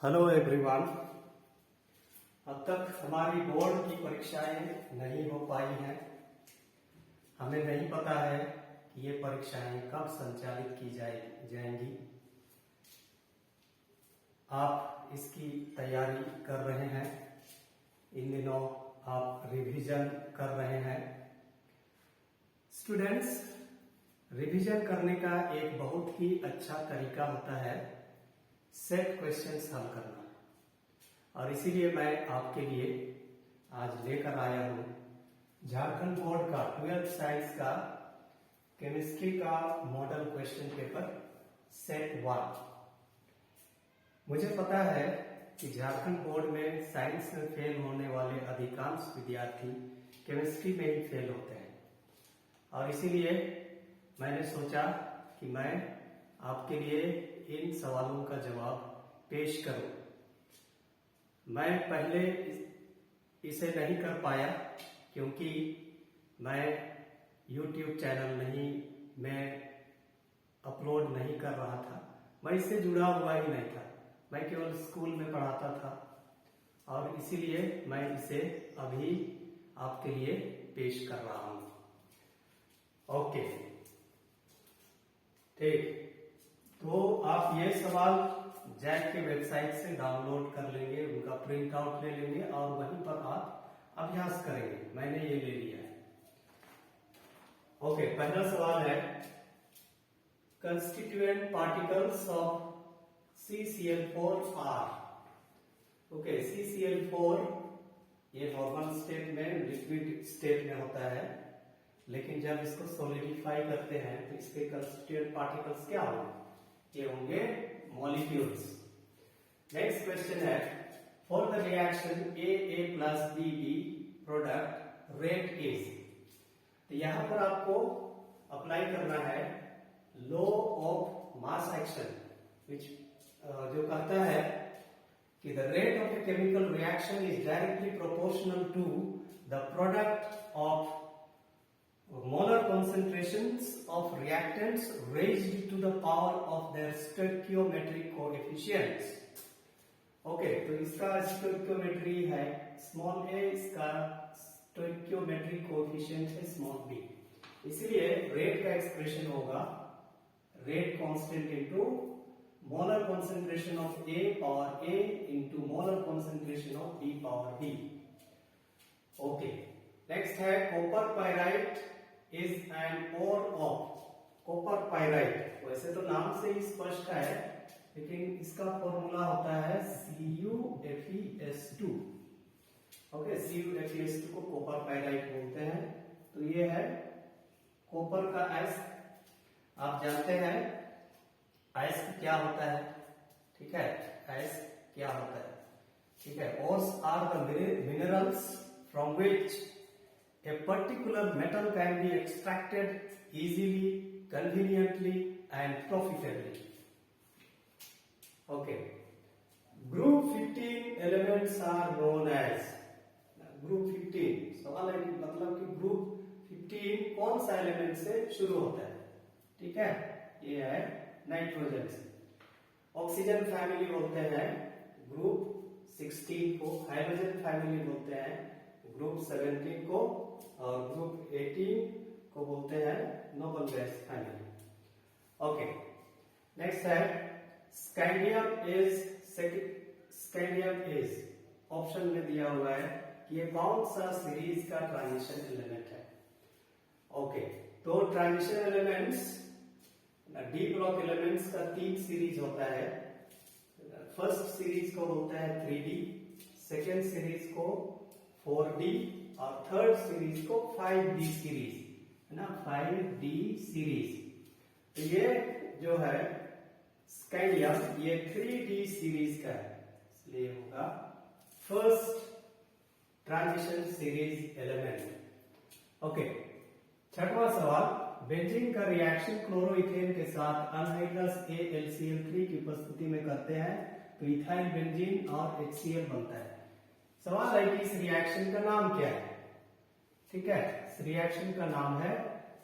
Hello everyone. अब तक हमारी बोर्ड की परीक्षाएं नहीं हो पाई हैं। हमें नहीं पता है कि ये परीक्षाएं कब संचालित की जाएंगी। आप इसकी तैयारी कर रहे हैं, इन दिनों आप रिवीजन कर रहे हैं। स्टूडेंट्स, रिवीजन करने का एक बहुत ही अच्छा तरीका होता है सेट क्वेश्चंस हल करना, और इसीलिए मैं आपके लिए आज लेकर आया हूं झारखंड बोर्ड का 12th साइंस का केमिस्ट्री का मॉडल क्वेश्चन पेपर सेट 1। मुझे पता है कि झारखंड बोर्ड में साइंस में फेल होने वाले अधिकांश विद्यार्थी केमिस्ट्री में ही फेल होते हैं, और इसीलिए मैंने सोचा कि मैं आपके लिए इन सवालों का जवाब पेश करूं। मैं पहले इसे नहीं कर पाया क्योंकि मैं YouTube चैनल मैं अपलोड नहीं कर रहा था। मैं इससे जुड़ा हुआ ही नहीं था, मैं केवल स्कूल में पढ़ाता था, और इसीलिए मैं इसे अभी आपके लिए पेश कर रहा हूं। ओके, ठीक। तो आप ये सवाल जैक के वेबसाइट से डाउनलोड कर लेंगे, उनका प्रिंट आउट ले लेंगे और वहीं पर आप अभ्यास करेंगे। मैंने ये ले लिया है। ओके, पहला सवाल है constituent particles of CCl4 are. Okay, CCl4 ये नॉर्मल स्टेट में, लिक्विड स्टेट में होता है, लेकिन जब इसको सॉलिडिफाई करते हैं तो इसके कंस्टिट्यूएंट पार्टिकल्स क्या होंगे? ये होंगे मॉलिक्यूल्स। नेक्स्ट क्वेश्चन है for the reaction AA plus BB product rate is. तो यहां पर आपको अप्लाई करना है law of mass action, which जो कहता है कि the rate of a chemical reaction is directly proportional to the product of molar concentrations of reactants raised to the power of their stoichiometric coefficients. Okay, तो इसका stoichiometry है small a, इसका stoichiometric coefficient है small b। इसलिए rate का expression होगा rate constant into molar concentration of a power a into molar concentration of b power b। Okay, next है copper pyrite is an ore of. कॉपर पाइराइट वैसे तो नाम से ही स्पष्ट है, लेकिन इसका फॉर्मूला होता है CuFeS2। ओके, CuFeS2 को कॉपर पाइराइट बोलते हैं। तो ये है कॉपर का एस। आप जानते हैं एस क्या होता है, ठीक है? एस क्या होता है, ठीक है? Ores are the minerals from which a particular metal can be extracted easily, conveniently and profitably. Okay, group 15 elements are known as group 15। सवाल है कि मतलब कि ग्रुप 15 कौन सा एलिमेंट से शुरू होता है, ठीक है? ये है नाइट्रोजन से। ऑक्सीजन फैमिली बोलते हैं ग्रुप 16 को, हाइड्रोजन फैमिली बोलते हैं ग्रुप 17 को, और ग्रुप 18 को बोलते हैं noble gas family. Okay, next है स्कैंडियम इज ऑप्शन में दिया हुआ है कि ये कौन सा सीरीज का ट्रांजिशन एलिमेंट है। ओके, तो transition elements D block elements का 3 सीरीज होता है। फर्स्ट सीरीज को बोलते हैं 3D, सेकेंड सीरीज को 4D और थर्ड सीरीज को 5D सीरीज, है ना? 5D series. तो ये जो है स्कैंडियम ये 3D सीरीज का है, इसलिए होगा first transition series element. Okay, छठवां सवाल बेंजीन का रिएक्शन क्लोरोइथेन के साथ अनहाइड्रस AlCl3 की उपस्थिति में करते हैं तो इथाइल बेंजीन और HCl बनता है। सवाल है कि इस रिएक्शन का नाम क्या है, ठीक है? इस रिएक्शन का नाम है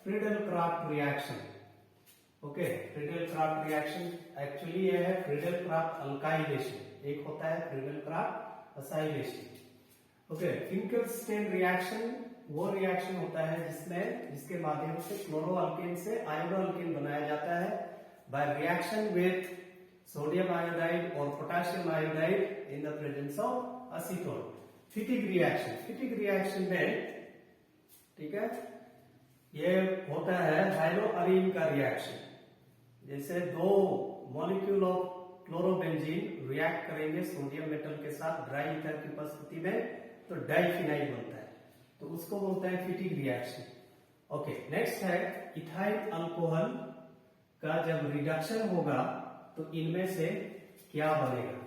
Friedel craft reaction. Okay, Friedel craft reaction actually ये है फ्रीडल क्राफ्ट अल्काइलेशन, एक होता है Friedel craft acylation. Okay, Finkelstein reaction वो रिएक्शन होता है जिसके माध्यम से क्लोरोअल्केन से आयोडोअल्केन बनाया जाता है by reaction with sodium iodide और potassium iodide in the presence of acetone. फिटिक रिएक्शन में, ठीक है, ये होता है हाइड्रोअरीन का रिएक्शन। जैसे दो मॉलिक्यूल ऑफ क्लोरोबेंजीन रिएक्ट करेंगे सोडियम मेटल के साथ ड्राई ईथर की उपस्थिति में, तो डाइफिनाइल बनता है, तो उसको बोलते हैं फिटिक रिएक्शन। ओके, नेक्स्ट है इथाइल अल्कोहल का जब रिडक्शन होगा तो इनमें से क्या बनेगा।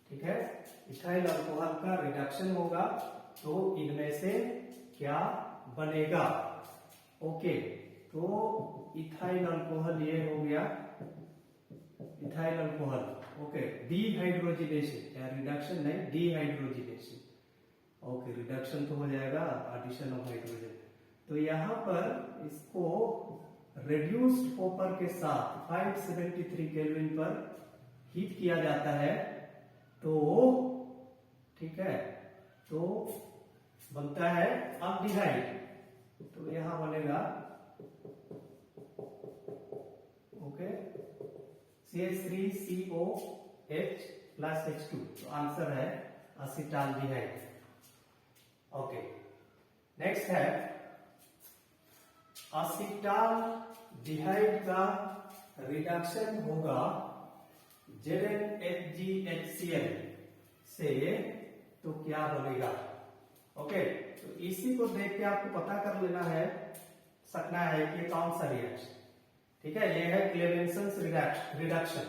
ठीक है, इथाइल अल्कोहल का रिडक्शन होगा तो इनमें से क्या बनेगा। ओके, तो इथाइल अल्कोहल ये हो गया इथाइल अल्कोहल। ओके, डीहाइड्रोजिनेशन या रिडक्शन नहीं, डीहाइड्रोजिनेशन। ओके, रिडक्शन तो हो जाएगा एडिशन ऑफ हाइड्रोजन। तो यहां पर इसको रेड्यूस्ड कॉपर के साथ 573 केल्विन पर हीट किया जाता है, तो ठीक है, तो बनता है अल्डिहाइड। तो यहां बनेगा ओके CH3COH प्लस H2, तो आंसर है असीटाल्डिहाइड। ओके, नेक्स्ट है असीटाल्डिहाइड का रिडक्शन होगा ZnHgHCl से, तो क्या बनेगा। ओके, तो इसी को देख के आपको पता कर लेना है, सकना है कि कौन सा रिएक्शन। ठीक है, ये है क्लेवेंसन्स रिडक्शन।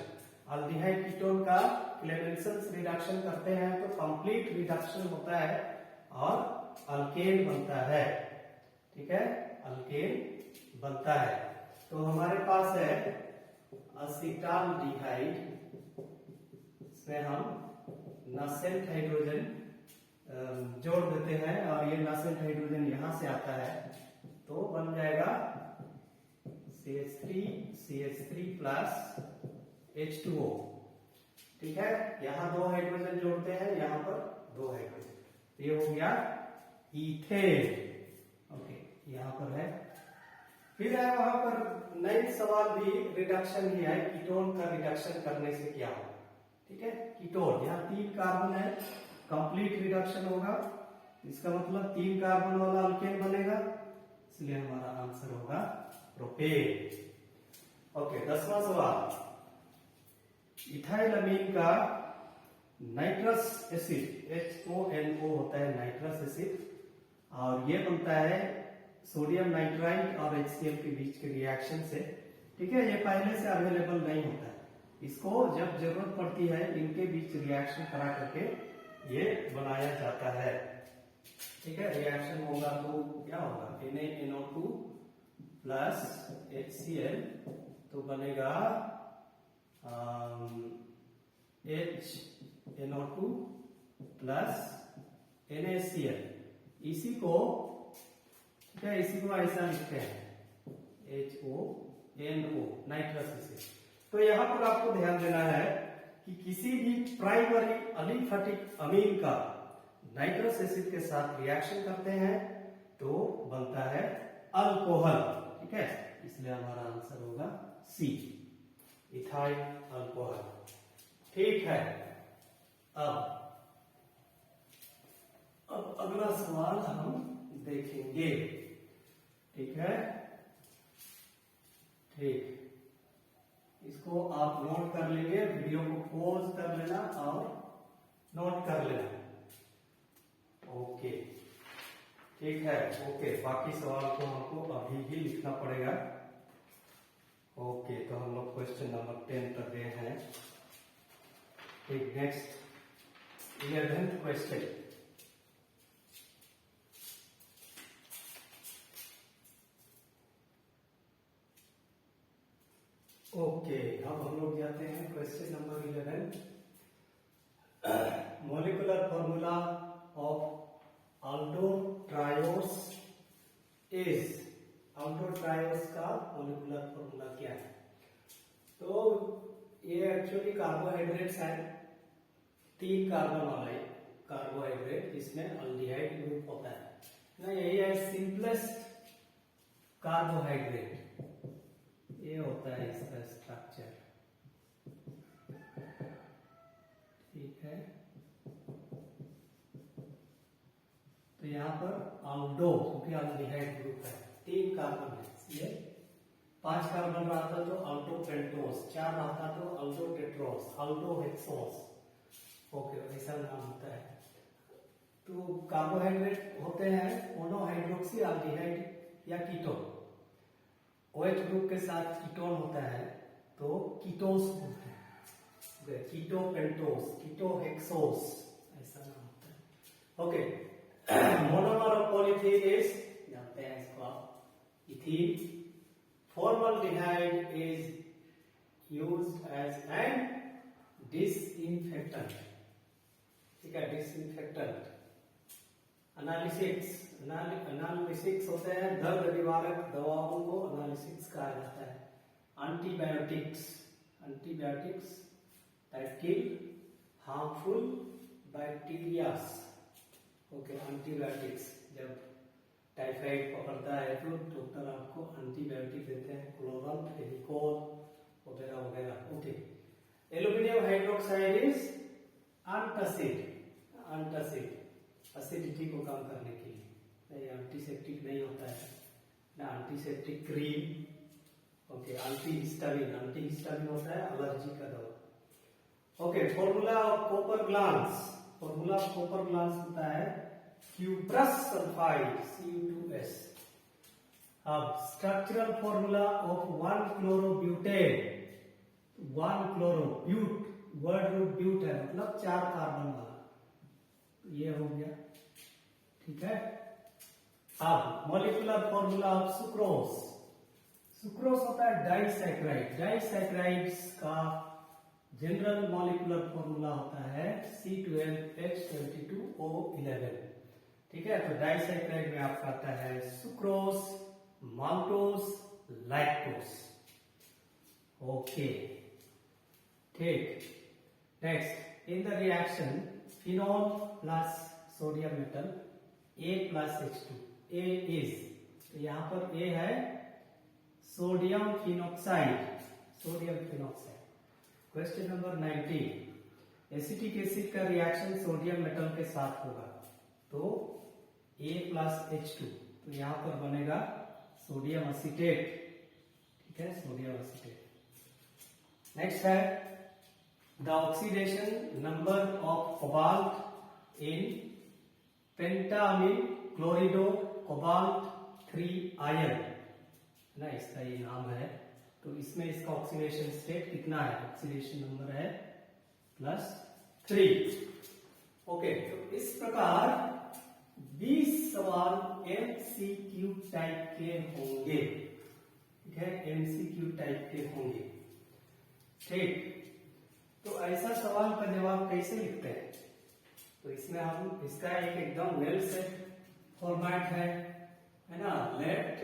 अल्डिहाइड कीटोन का क्लेवेंसन्स रिडक्शन करते हैं तो कंप्लीट रिडक्शन होता है और अल्केन बनता है। ठीक है, अल्केन बनता है। तो हमारे पास है असीटाल्डिहाइड, इसमें हम नासेंट हाइड्रोजन जोड़ देते हैं और ये नासेंट हाइड्रोजन यहां से आता है, तो बन जाएगा CH3 प्लस H2O। ठीक है, यहां दो हाइड्रोजन जोड़ते हैं, यहां पर दो हाइड्रोजन, तो ये हो गया इथेन। ओके, यहां पर है। फिर है वहां पर नई सवाल भी रिडक्शन ही है, कीटोन का रिडक्शन करने से क्या होगा। ठीक है, कीटोन, यहाँ 3 कार्बन है, कंप्लीट रिडक्शन होगा, इसका मतलब 3 कार्बन वाला अल्केन बनेगा, इसलिए हमारा आंसर होगा प्रोपेन। ओके, 10वां सवाल, इथाइलअमीन का नाइट्रस एसिड HONO होता है नाइट्रस एसिड, और ये बनता है सोडियम नाइट्राइड और HCl के बीच के रिएक्शन से। ठीक है, ये पहले से अवेलेबल नहीं होता है, इसको जब जरूरत पड़ती है इनके बीच रिएक्शन करा करके ये बनाया जाता है। ठीक है, रिएक्शन होगा तो क्या होगा, NaNO2 प्लस HCl, तो बनेगा HNO2 प्लस NaCl। इसी को, ठीक है, इसी को ऐसा लिखते हैं HONO, नाइट्रस एसिड। तो यहां पर आपको ध्यान देना है कि किसी भी प्राइमरी अलिफेटिक अमीन का नाइट्रस एसिड के साथ रिएक्शन करते हैं तो बनता है अल्कोहल। ठीक है, इसलिए हमारा आंसर होगा C, इथाइल अल्कोहल। ठीक है, अब अगला सवाल हम देखेंगे। ठीक है, ठीक, इसको आप नोट कर लेंगे, वीडियो को पॉज कर लेना और नोट कर लेना। ओके, ठीक है। ओके, बाकी सवाल को हमको अभी भी लिखना पड़ेगा। ओके, तो हम लोग क्वेश्चन नंबर 10 कर रहे हैं। ठीक, नेक्स्ट 11th क्वेश्चन। ओके, अब हम लोग जाते हैं question number 11। Molecular formula of aldotriose is, aldotriose का मोलिकुलर फॉर्मूला क्या है। तो ये एक्चुअली कार्बोहाइड्रेट्स है, 3 कार्बन वाला कार्बोहाइड्रेट जिसमें अल्डिहाइड ग्रुप होता है ना। यही है सिंपलेस्ट कार्बोहाइड्रेट, ये होता है इसका स्ट्रक्चर। ठीक है, तो यहाँ पर अल्डो क्योंकि अल्डिहाइड ग्रुप है, 3 कार्बन है, ये 5 कार्बन रहता तो अल्डो पेंटोस, 4 रहता तो अल्डो टेट्रोस, अल्डो हेक्सोस। ओके, ऐसा नाम होता है। तो कार्बोहाइड्रेट होते हैं मोनोहाइड्रोक्सी अल्डिहाइड या कीटोन। OH ग्रुप के साथ कीटोन होता है तो कीटोस बोलते हैं, कीटो पेंटोस, कीटो हेक्सोस, ऐसा नाम होता है। Okay, monomer of polythene is, जानते हैं इसको आप, ethene. Formaldehyde is used as an disinfectant. ठीक है, डिसइंफेक्टेंट। एनालिसिक्स होते हैं दर्द निवारक दवाओं को एनालिसिक्स कहा जाता है। Antibiotics that kill harmful bacterias. Okay, antibiotics, जब टाइफाइड पकड़ता है तो डॉक्टर आपको एंटीबायोटिक देते हैं, क्लोरल, फेविकोल वगैरह वगैरह। Okay, aluminium hydroxide is antacid, acidity को कम करने के लिए। नहीं, एंटीसेप्टिक नहीं होता है ना, एंटीसेप्टिक क्रीम। ओके, एंटीहिस्टामिन होता है एलर्जी का दवा। Okay, formula of copper glance होता है क्यूप्रस सल्फाइड Cu2S। अब structural formula of one chlorobutane, one chlorobut, word root but है मतलब 4 कार्बन वाला, ये हो गया। ठीक है, अब मॉलिक्यूलर फॉर्मूला ऑफ सुक्रोज होता है डाइसैकराइड्स का जनरल मॉलिक्यूलर फॉर्मूला होता है C12H22O11। ठीक है, तो डाइसैकराइड में आपका आता है सुक्रोज, माल्टोज, लैक्टोज। ओके, ठीक। Next, in the reaction phenol plus sodium metal A plus H2, A is, तो यहां पर A है sodium phenoxide. Question number 19, acetic acid का रिएक्शन सोडियम मेटल के साथ होगा तो A प्लस H2, तो यहां पर बनेगा सोडियम एसीटेट। ठीक है, सोडियम एसीटेट। नेक्स्ट है the oxidation number of cobalt in pentammine chlorido cobalt 3 ion ना, इसका ये नाम है। तो इसमें इसका ऑक्सीडेशन स्टेट कितना है, ऑक्सीडेशन नंबर है +3। ओके, तो इस प्रकार 20 सवाल MCQ टाइप के होंगे। ठीक है, MCQ टाइप के होंगे। ठीक, तो ऐसा सवाल का जवाब कैसे लिखते हैं, तो इसमें हम इसका एक एकदम वेल सेट फॉर्मेट है ना। Let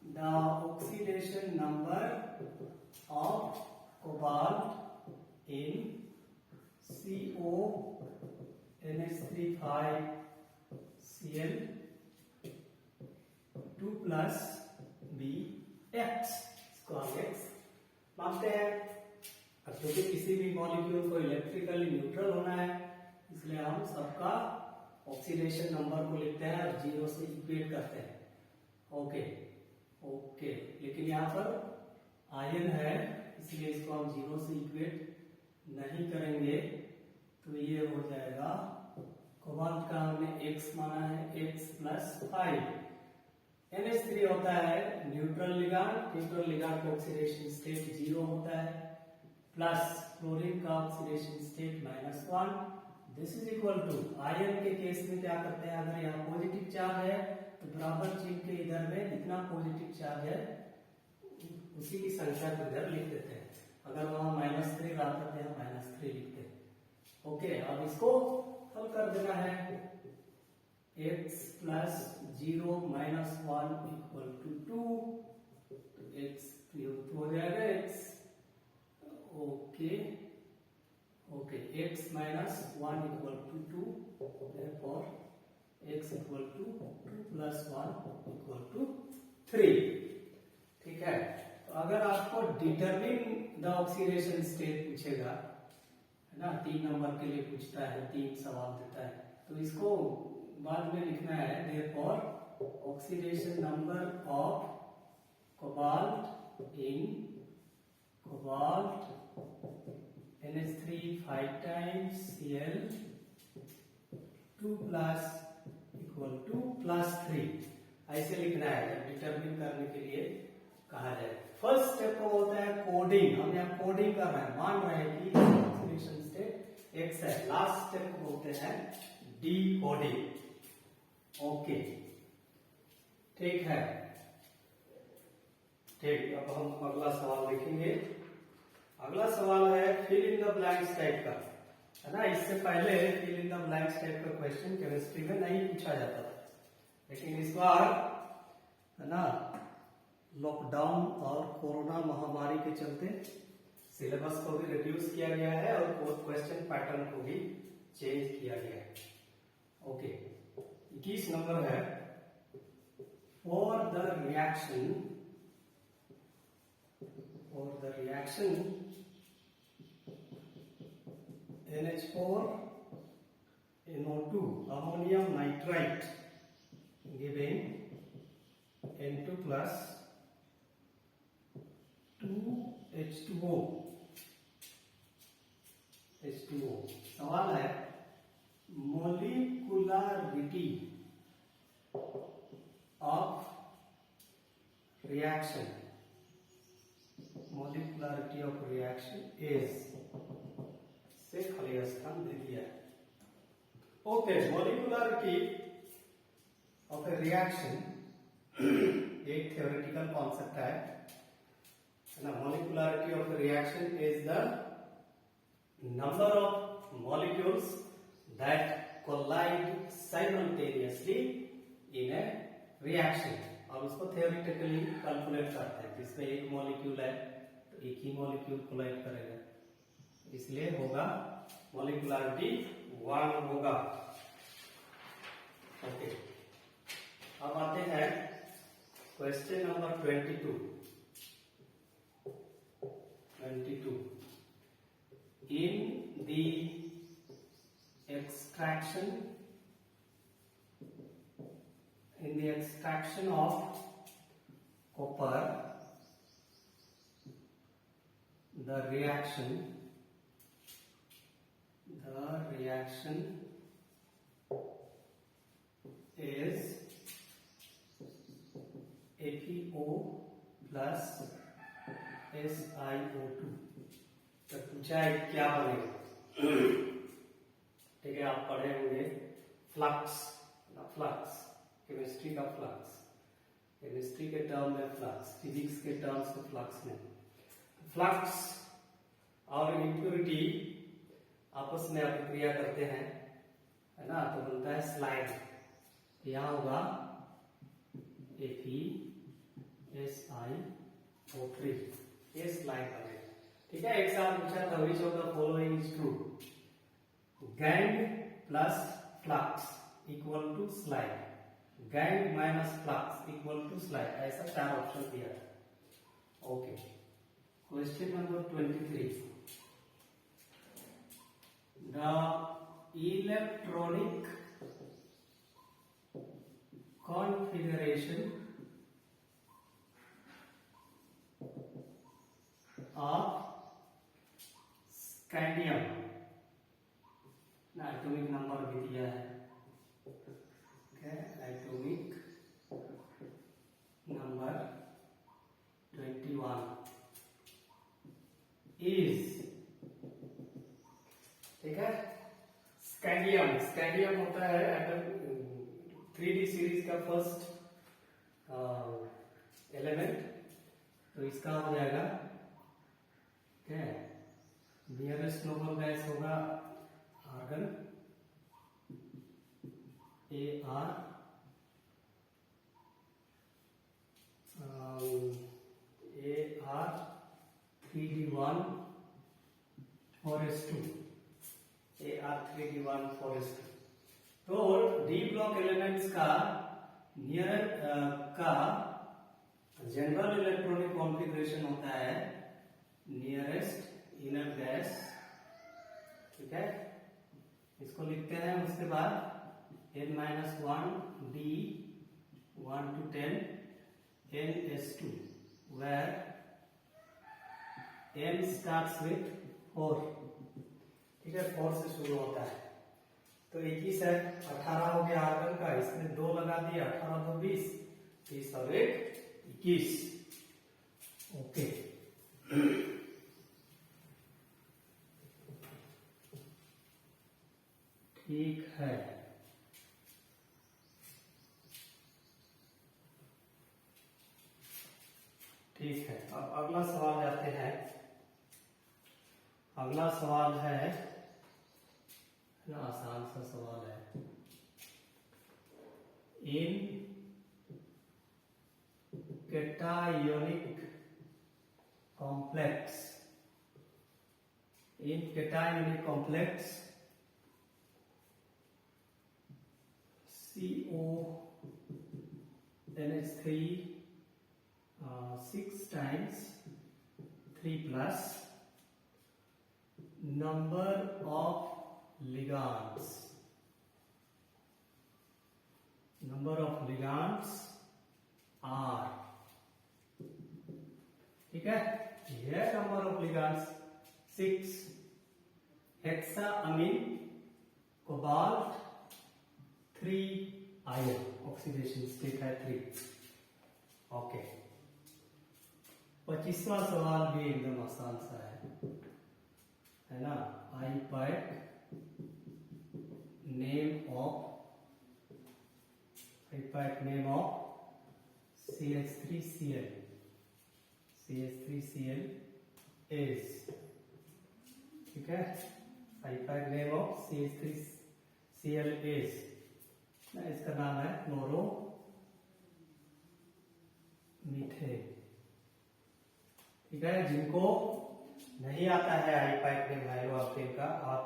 the oxidation number of cobalt in CONH3 5Cl2 plus BX, इसको हम X मानते हैं। अब क्योंकि किसी भी मॉलिक्यूल को इलेक्ट्रिकली न्यूट्रल होना है, इसलिए हम सबका ऑक्सीडेशन नंबर को लिखते हैं और 0 से इक्वेट करते हैं। ओके, लेकिन यहाँ पर आयन है इसलिए इसको हम 0 से इक्वेट नहीं करेंगे, तो ये हो जाएगा कोबाल्ट का हमने X माना है, X + 5। NH3 होता है न्यूट्रल लिगांड का ऑक्सीडेशन स्टेट 0 होता है, प्लस क्लोरीन का oxidation state -1। This is equal to, ion के केस में क्या करते हैं, अगर यहाँ पॉजिटिव चार्ज है तो बराबर चिन्ह के इधर में जितना पॉजिटिव चार्ज है उसी की संख्या को इधर लिख देते हैं। अगर वहां -3 रहा था तो यहाँ -3 लिखते हैं। ओके, अब इसको हल कर देना है। x + 0 - 1 = 2, तो x हो जाएगा x okay okay, x minus 1 equal to 2, therefore x equal to 2 plus 1 equal to 3। ठीक है, तो अगर आपको डिटरमिन द ऑक्सीडेशन स्टेट पूछेगा, है ना, 3 नंबर के लिए पूछता है, 3 सवाल देता है, तो इसको बाद में लिखना है, therefore oxidation number of cobalt in cobalt NH3 5 times Cl 2 plus equal to +3, ऐसे लिखना है जब डिटरमिन करने के लिए कहा जाए। फर्स्ट स्टेप को बोलता है कोडिंग, हम यहाँ कोडिंग कर रहे हैं, मान रहे हैं कि ऑक्सीडेशन स्टेट X है। लास्ट स्टेप को बोलते हैं डीकोडिंग। ओके, ठीक है, ठीक। अब हम अगला सवाल देखेंगे। अगला सवाल है fill in the blanks type का, है ना। इससे पहले fill in the blanks type का क्वेश्चन केमिस्ट्री में नहीं पूछा जाता था, लेकिन इस बार, है ना, लॉकडाउन और कोरोना महामारी के चलते सिलेबस को भी रिड्यूस किया गया है और क्वेश्चन पैटर्न को भी चेंज किया गया है। ओके, 21 नंबर है, for the reaction NH4 NO2 ammonium nitrite giving N2 plus 2 H2O। सवाल है मोलिकुलरिटी ऑफ रिएक्शन इज, से खाली स्थान दे दिया है। Okay, molecularity of a reaction एक थ्योरेटिकल कॉन्सेप्ट है ना। Molecularity of a reaction is the number of molecules that collide simultaneously in a reaction. अब उसको थ्योरेटिकली कैलकुलेट करते हैं, जिसमें एक मॉलिक्यूल है तो एक ही मॉलिक्यूल कोलाइड करेगा, इसलिए होगा मॉलिकुलरिटी 1 होगा। ओके, अब आते हैं question number 22। In the extraction of copper, the reaction is FeO plus SiO2। तो पूछा है क्या बनेगा। ठीक है, आप पढ़े होंगे फ्लक्स, केमिस्ट्री का फ्लक्स, केमिस्ट्री के टर्म में फ्लक्स, फिजिक्स के टर्म्स में फ्लक्स में। फ्लक्स और इम्प्योरिटी आपस में अभिक्रिया करते हैं, है ना, तो बनता है स्लाइड। यहाँ होगा FeSiO3, ये स्लाइड बनेगा। ठीक है, एक साथ पूछा था which of the following is true. Gang plus flux equal to slide, gang minus flux equal to slide, ऐसा 4 ऑप्शन दिया था। Okay, question number 23। The electronic configuration of scandium, atomic number भी दिया है। एटॉमिक नंबर 21 इज, ठीक है, scandium होता है 3D सीरीज का फर्स्ट एलिमेंट, तो इसका हो जाएगा क्या, नियरेस्ट नोबल गैस होगा argon, AR 3D1 4s2 Ar3D1 4s2। तो डी ब्लॉक एलिमेंट्स का नियर का जनरल इलेक्ट्रॉनिक कॉन्फ़िगरेशन होता है नियरेस्ट इनर गैस, ठीक है, इसको लिखते हैं। उसके बाद n-1 d 1 to 10 ns2 where n starts with 4, ठीक है, 4 से शुरू होता है। तो 21 है, 18 हो गया आर्गन का, इसमें 2 लगा दिया, 18 तो 20, 30 और 1 21। ओके, ठीक है। ठीक है, अब अगला सवाल जाते हैं। अगला सवाल है ना, आसान सा सवाल है। इन cationic complex, in cationic complex CO NH3 6 times 3 plus number of ligands, are, ठीक है, यह number of ligands 6, hexaammine, cobalt, 3 ion, oxidation state है 3। ओके, 25वां सवाल भी एकदम आसान सा है ना। IUPAC name of CH3Cl is, ठीक है, IUPAC name of CH3Cl is, इसका नाम है क्लोरो मीथेन, ठीक है। जिनको नहीं आता है IUPAC नेम हाइड्रोअल्केन का, आप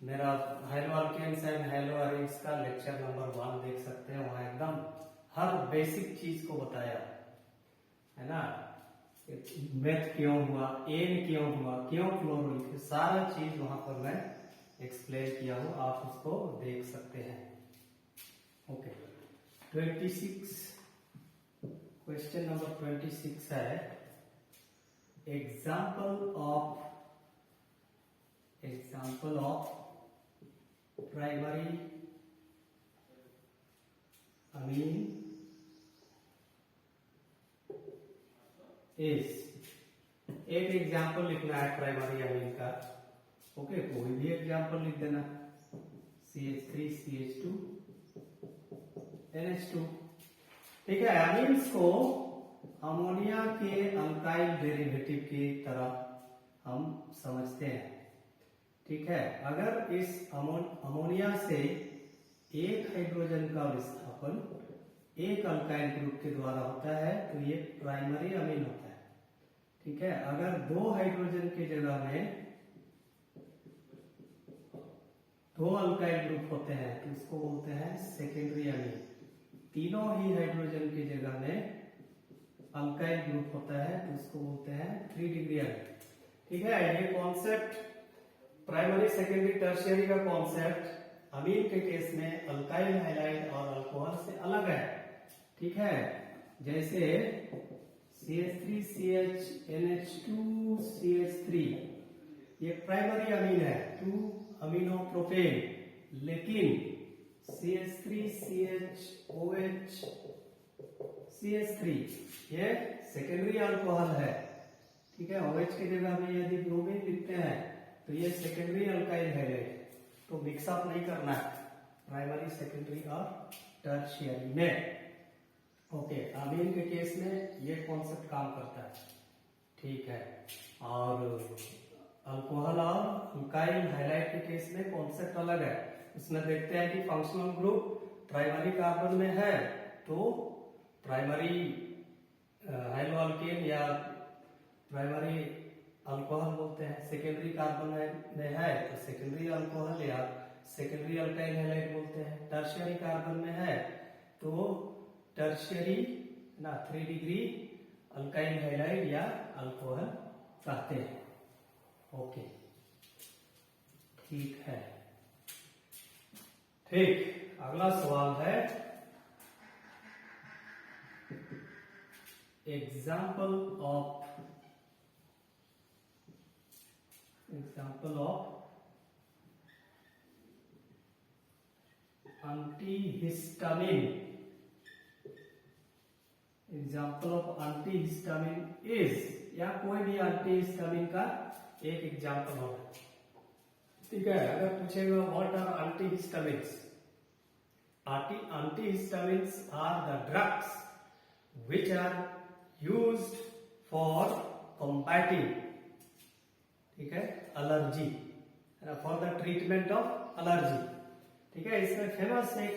मेरा हाइड्रोअल्केन्स एंड हाइड्रोअरीन्स का लेक्चर नंबर 1 देख सकते हैं, वहां एकदम हर बेसिक चीज को बताया है ना। मेथ क्यों हुआ, एन क्यों हुआ, क्यों क्लोरो लिखे, सारा चीज वहां पर मैं एक्सप्लेन किया हूं, आप उसको देख सकते हैं। ओके, 26 क्वेश्चन नंबर 26 है example of primary amine is, एक एग्जाम्पल लिखना है प्राइमरी अमीन का। ओके, कोई भी एग्जाम्पल लिख देना, CH3 CH2 NH2, ठीक है। अमीन्स को अमोनिया के अल्काइल डेरिवेटिव की तरह हम समझते हैं, ठीक है। अगर इस अमोनिया से एक हाइड्रोजन का विस्थापन एक अल्काइल ग्रुप के द्वारा होता है तो ये प्राइमरी अमीन होता है, ठीक है। अगर 2 हाइड्रोजन की जगह में 2 अल्काइल ग्रुप होते हैं तो इसको बोलते हैं सेकेंडरी अमीन। तीनों ही हाइड्रोजन की जगह में अल्काइल ग्रुप होता है तो उसको बोलते हैं 3 डिग्री अमीन, ठीक है। ये कॉन्सेप्ट प्राइमरी सेकेंडरी टर्शियरी का कॉन्सेप्ट अमीन के केस में अल्काइल हैलाइड और अल्कोहल से अलग है, ठीक है। जैसे CH3CH NH2CH3 ये प्राइमरी अमीन है, 2 अमीनो प्रोपेन, लेकिन CH3CHOH CH3 ये सेकेंडरी अल्कोहल है, ठीक है। OH की जगह में यदि ब्रोमीन लिखते हैं तो ये सेकेंडरी अल्काइल हैलाइड, तो मिक्सअप नहीं करना है प्राइमरी सेकेंडरी और टर्शियरी में। ओके, अमीन के केस में ये कॉन्सेप्ट काम करता है, ठीक है। और अल्कोहल और अल्काइल हैलाइड के केस में कॉन्सेप्ट अलग है। इसमें देखते हैं कि फंक्शनल ग्रुप प्राइमरी कार्बन में है तो प्राइमरी हाइड्रोअल्केन या प्राइमरी अल्कोहल बोलते हैं। सेकेंडरी कार्बन में है तो सेकेंडरी अल्कोहल या सेकेंडरी अल्काइल हैलाइड बोलते हैं। टर्शियरी कार्बन में है तो टर्शियरी ना 3 डिग्री अल्काइल हैलाइड या अल्कोहल कहते हैं। ओके, ठीक है। ठीक, अगला सवाल है example of antihistamine। Example of antihistamine is, या कोई भी एंटीहिस्टामिन का एक एग्जाम्पल होगा। ठीक है, अगर पूछेगा what are antihistamines, antihistamines are the drugs which are used for combating, ठीक है, allergy, for the treatment of allergy. ठीक है, इसमें फेमस एक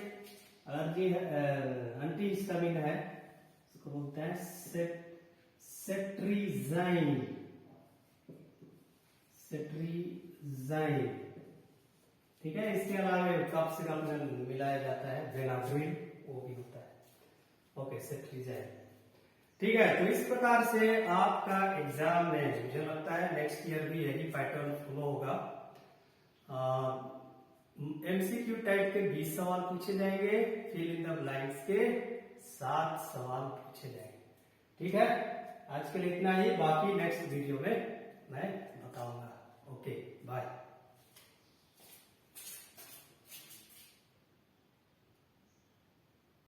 एलर्जी एंटीहिस्टामिन है, इसको बोलते हैं सेट्रिजाइन। ठीक है, इसके अलावा कफ सिरप में मिलाया जाता है बेनाड्रिल, वो भी होता है। ओके, सेट्रिजाइन। ठीक है, तो इस प्रकार से आपका एग्जाम में मुझे लगता है नेक्स्ट ईयर भी यही पैटर्न फॉलो होगा। एमसीक्यू टाइप के 20 सवाल पूछे जाएंगे, फिल इन द ब्लैंक्स के 7 सवाल पूछे जाएंगे। ठीक है, आज के लिए इतना ही, बाकी नेक्स्ट वीडियो में मैं बताऊंगा। Okay, bye.